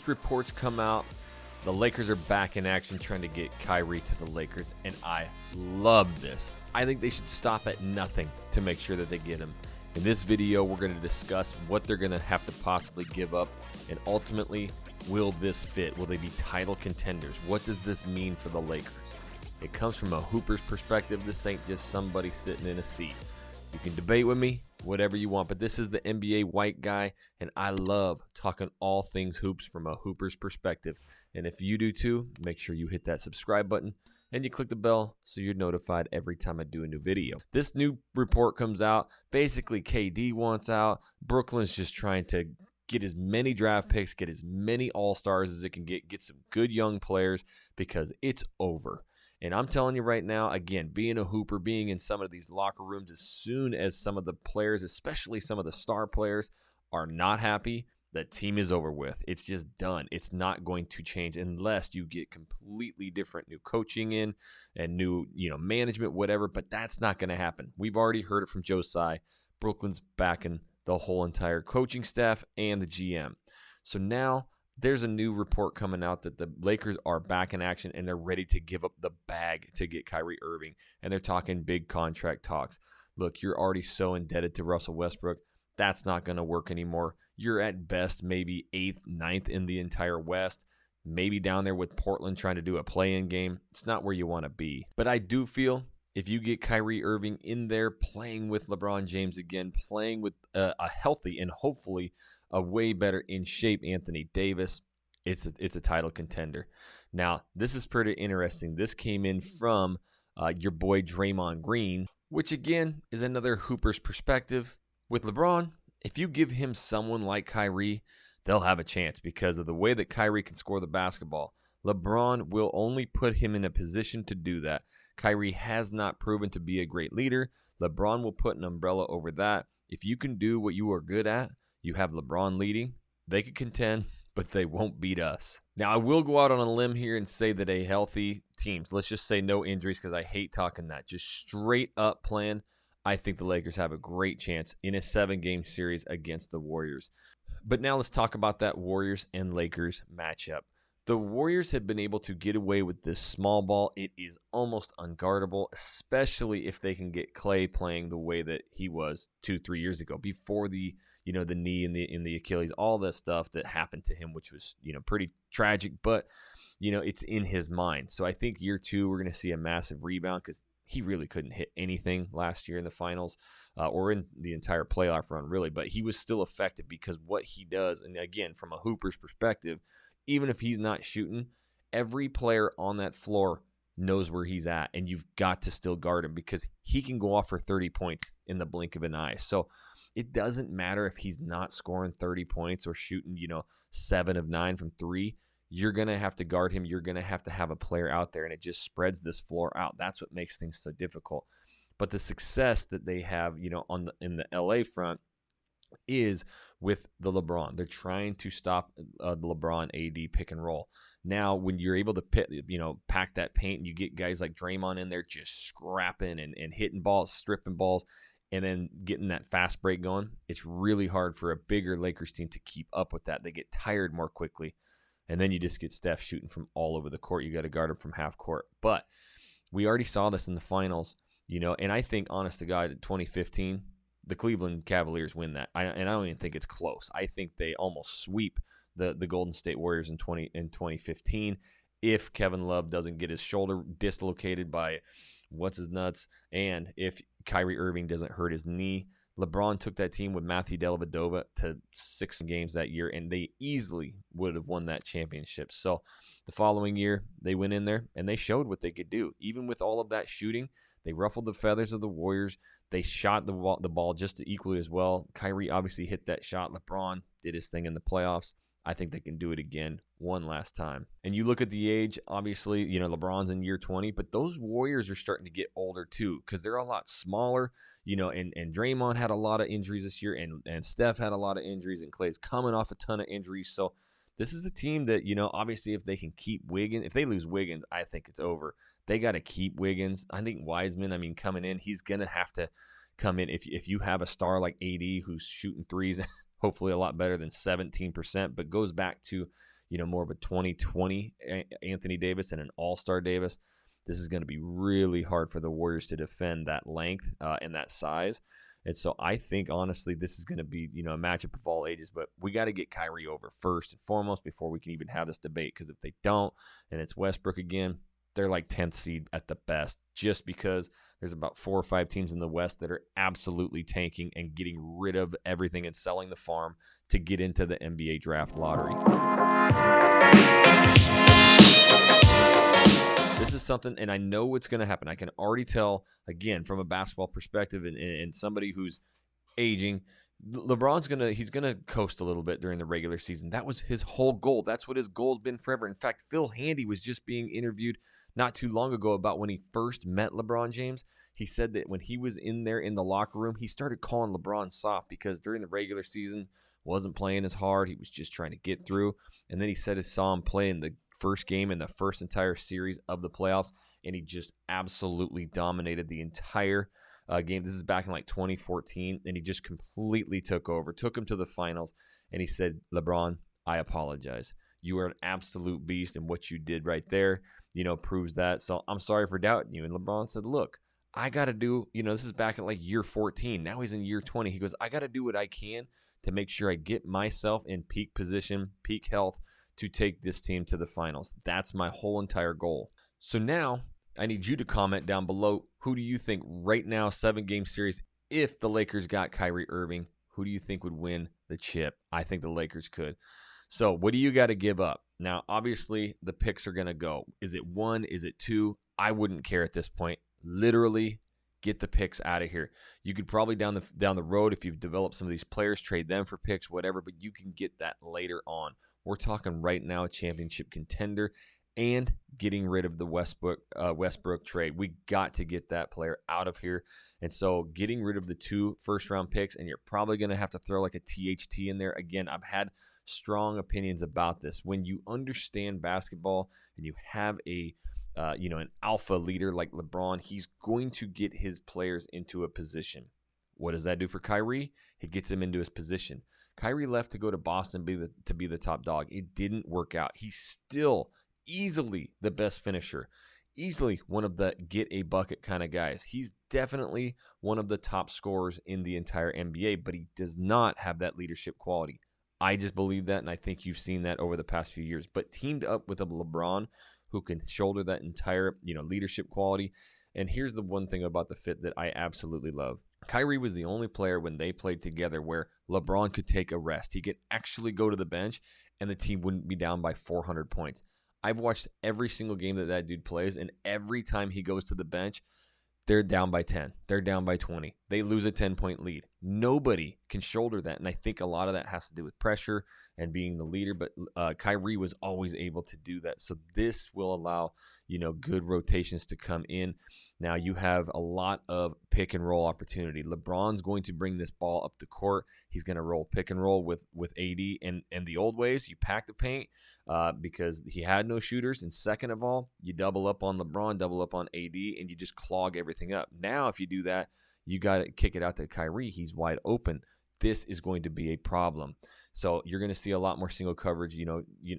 reports come out, the Lakers are back in action trying to get Kyrie to the Lakers, and I love this. I think they should stop at nothing to make sure that they get him. In this video, we're going to discuss what they're going to have to possibly give up, and ultimately, will this fit? Will they be title contenders? What does this mean for the Lakers? It comes from a hooper's perspective. This ain't just somebody sitting in a seat. You can debate with me, whatever you want, but this is the NBA white guy, and I love talking all things hoops from a hooper's perspective. And if you do too, make sure you hit that subscribe button and you click the bell so you're notified every time I do a new video. This new report comes out. Basically, KD wants out. Brooklyn's just trying to get as many draft picks, get as many all-stars as it can get some good young players because it's over. And I'm telling you right now, again, being a hooper, being in some of these locker rooms, as soon as some of the players, especially some of the star players, are not happy, the team is over with. It's just done. It's not going to change unless you get completely different new coaching in and new, management, whatever. But that's not going to happen. We've already heard it from Joe Tsai. Brooklyn's backing the whole entire coaching staff and the GM. So now there's a new report coming out that the Lakers are back in action and they're ready to give up the bag to get Kyrie Irving. And they're talking big contract talks. Look, you're already so indebted to Russell Westbrook. That's not going to work anymore. You're at best maybe 8th, 9th in the entire West. Maybe down there with Portland trying to do a play-in game. It's not where you want to be. But I do feel if you get Kyrie Irving in there playing with LeBron James again, playing with a healthy and hopefully a way better in shape Anthony Davis, it's a title contender. Now, this is pretty interesting. This came in from your boy Draymond Green, which again is another hooper's perspective. With LeBron, if you give him someone like Kyrie, they'll have a chance because of the way that Kyrie can score the basketball. LeBron will only put him in a position to do that. Kyrie has not proven to be a great leader. LeBron will put an umbrella over that. If you can do what you are good at, you have LeBron leading, they could contend, but they won't beat us. Now, I will go out on a limb here and say that a healthy team, let's just say no injuries because I hate talking that, just straight up plan, I think the Lakers have a great chance in a 7-game series against the Warriors. But now let's talk about that Warriors and Lakers matchup. The Warriors have been able to get away with this small ball. It is almost unguardable, especially if they can get Clay playing the way that he was 2-3 years ago, before the the knee and the Achilles, all that stuff that happened to him, which was pretty tragic. But it's in his mind. So I think year 2 we're going to see a massive rebound because he really couldn't hit anything last year in the finals or in the entire playoff run, really. But he was still effective because what he does, and again, from a hooper's perspective, even if he's not shooting, every player on that floor knows where he's at, and you've got to still guard him because he can go off for 30 points in the blink of an eye. So it doesn't matter if he's not scoring 30 points or shooting, 7 of 9 from 3. You're going to have to guard him. You're going to have a player out there, and it just spreads this floor out. That's what makes things so difficult. But the success that they have, in the LA front is with the LeBron. They're trying to stop the LeBron AD pick and roll. Now, when you're able to pack that paint and you get guys like Draymond in there just scrapping and hitting balls, stripping balls, and then getting that fast break going, it's really hard for a bigger Lakers team to keep up with that. They get tired more quickly. And then you just get Steph shooting from all over the court. You got to guard him from half court. But we already saw this in the finals, and I think, honest to God, in 2015, the Cleveland Cavaliers win that. I don't even think it's close. I think they almost sweep the Golden State Warriors in 2015 if Kevin Love doesn't get his shoulder dislocated by what's-his-nuts and if Kyrie Irving doesn't hurt his knee. LeBron took that team with Matthew Dellavedova to 6 games that year, and they easily would have won that championship. So the following year, they went in there, and they showed what they could do. Even with all of that shooting, they ruffled the feathers of the Warriors. They shot the ball just equally as well. Kyrie obviously hit that shot. LeBron did his thing in the playoffs. I think they can do it again one last time. And you look at the age, obviously, LeBron's in year 20, but those Warriors are starting to get older too because they're a lot smaller, and Draymond had a lot of injuries this year, and Steph had a lot of injuries, and Clay's coming off a ton of injuries. So this is a team that, obviously if they can keep Wiggins, if they lose Wiggins, I think it's over. They got to keep Wiggins. I think Wiseman, coming in, he's going to have to come in. If you have a star like AD who's shooting threes hopefully a lot better than 17%, but goes back to, more of a 2020 Anthony Davis and an all-star Davis. This is going to be really hard for the Warriors to defend that length and that size. And so I think, honestly, this is going to be, a matchup of all ages. But we got to get Kyrie over first and foremost before we can even have this debate. Because if they don't, and it's Westbrook again, they're like 10th seed at the best, just because there's about 4 or 5 teams in the West that are absolutely tanking and getting rid of everything and selling the farm to get into the NBA draft lottery. This is something, and I know what's going to happen. I can already tell, again, from a basketball perspective and somebody who's aging, LeBron's he's gonna coast a little bit during the regular season. That was his whole goal. That's what his goal's been forever. In fact, Phil Handy was just being interviewed not too long ago about when he first met LeBron James. He said that when he was in there in the locker room, he started calling LeBron soft because during the regular season wasn't playing as hard. He was just trying to get through. And then he said he saw him play in the first game in the first entire series of the playoffs, and he just absolutely dominated the entire game. This is back in like 2014, and he just completely took over, took him to the finals, and he said, "LeBron, I apologize. You are an absolute beast, and what you did right there, proves that. So I'm sorry for doubting you." And LeBron said, "Look, I got to do, this is back at like year 14. Now he's in year 20. He goes, I got to do what I can to make sure I get myself in peak position, peak health to take this team to the finals. That's my whole entire goal." So now I need you to comment down below. Who do you think right now, 7-game series, if the Lakers got Kyrie Irving, who do you think would win the chip? I think the Lakers could. So what do you got to give up? Now, obviously, the picks are going to go. Is it 1? Is it 2? I wouldn't care at this point. Literally, get the picks out of here. You could probably down the road, if you've developed some of these players, trade them for picks, whatever, but you can get that later on. We're talking right now a championship contender and getting rid of the Westbrook trade. We got to get that player out of here. And so getting rid of the 2 first-round picks, and you're probably going to have to throw like a THT in there. Again, I've had strong opinions about this. When you understand basketball and you have an alpha leader like LeBron, he's going to get his players into a position. What does that do for Kyrie? It gets him into his position. Kyrie left to go to Boston to be the top dog. It didn't work out. He's still easily the best finisher, easily one of the get a bucket kind of guys. He's definitely one of the top scorers in the entire NBA, but he does not have that leadership quality. I just believe that, and I think you've seen that over the past few years. But teamed up with a LeBron who can shoulder that entire, leadership quality. And here's the one thing about the fit that I absolutely love. Kyrie was the only player when they played together where LeBron could take a rest. He could actually go to the bench, and the team wouldn't be down by 400 points. I've watched every single game that dude plays, and every time he goes to the bench, they're down by 10. They're down by 20. They lose a 10-point lead. Nobody can shoulder that, and I think a lot of that has to do with pressure and being the leader, but Kyrie was always able to do that. So this will allow, good rotations to come in. Now you have a lot of pick and roll opportunity. LeBron's going to bring this ball up the court. He's going to roll pick and roll with AD. And the old ways, you pack the paint because he had no shooters. And second of all, you double up on LeBron, double up on AD, and you just clog everything up. Now if you do that, you got to kick it out to Kyrie. He's wide open. This is going to be a problem. So you're going to see a lot more single coverage,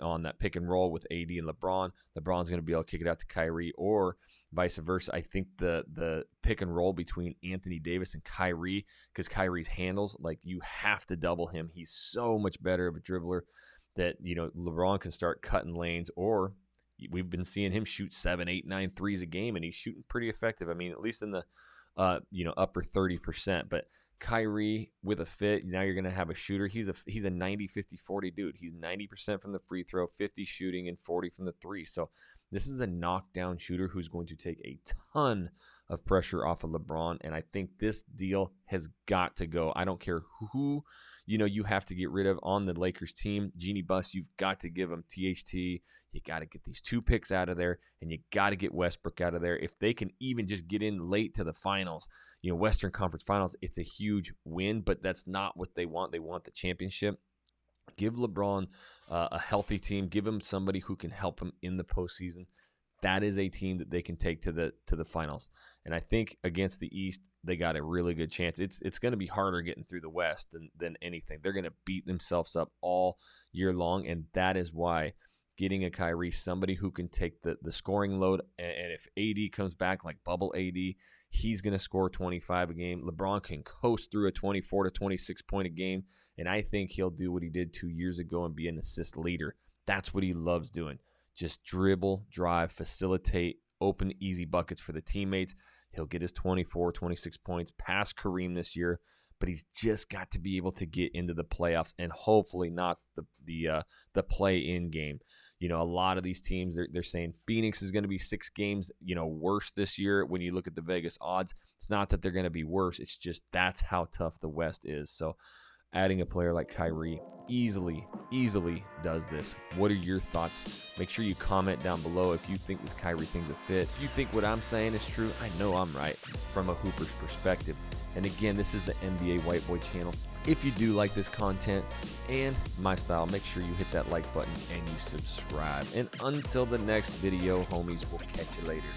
on that pick and roll with AD and LeBron. LeBron's going to be able to kick it out to Kyrie, or vice versa. I think the pick and roll between Anthony Davis and Kyrie, because Kyrie's handles, like, you have to double him. He's so much better of a dribbler that, LeBron can start cutting lanes, or we've been seeing him shoot 7, 8, 9 threes a game, and he's shooting pretty effective. I mean, at least in the upper 30%. But Kyrie with a fit, now you're going to have a shooter. He's a 90, 50, 40 dude. He's 90% from the free throw, 50 shooting, and 40 from the three. So this is a knockdown shooter who's going to take a ton of pressure off of LeBron, and I think this deal has got to go. I don't care who you have to get rid of on the Lakers team. Jeanie Buss, you've got to give them THT. You got to get these 2 picks out of there, and you got to get Westbrook out of there. If they can even just get in late to the finals, Western Conference Finals, it's a huge win, but that's not what they want. They want the championship. Give LeBron a healthy team. Give him somebody who can help him in the postseason. that is a team that they can take to the finals. And I think against the East, they got a really good chance. It's going to be harder getting through the West than anything. They're going to beat themselves up all year long, and that is why getting a Kyrie, somebody who can take the scoring load, and if AD comes back like bubble AD, he's going to score 25 a game. LeBron can coast through a 24 to 26 point a game, and I think he'll do what he did 2 years ago and be an assist leader. That's what he loves doing. Just dribble, drive, facilitate, open easy buckets for the teammates. He'll get his 24, 26 points past Kareem this year, but he's just got to be able to get into the playoffs and hopefully not the play-in game. You know, a lot of these teams, they're saying Phoenix is going to be 6 games, worse this year. When you look at the Vegas odds, it's not that they're going to be worse. It's just that's how tough the West is. So adding a player like Kyrie easily does this. What are your thoughts? Make sure you comment down below if you think this Kyrie thing's a fit. If you think what I'm saying is true, I know I'm right from a Hooper's perspective. And again, this is the NBA White Boy channel. If you do like this content and my style, make sure you hit that like button and you subscribe. And until the next video, homies, we'll catch you later.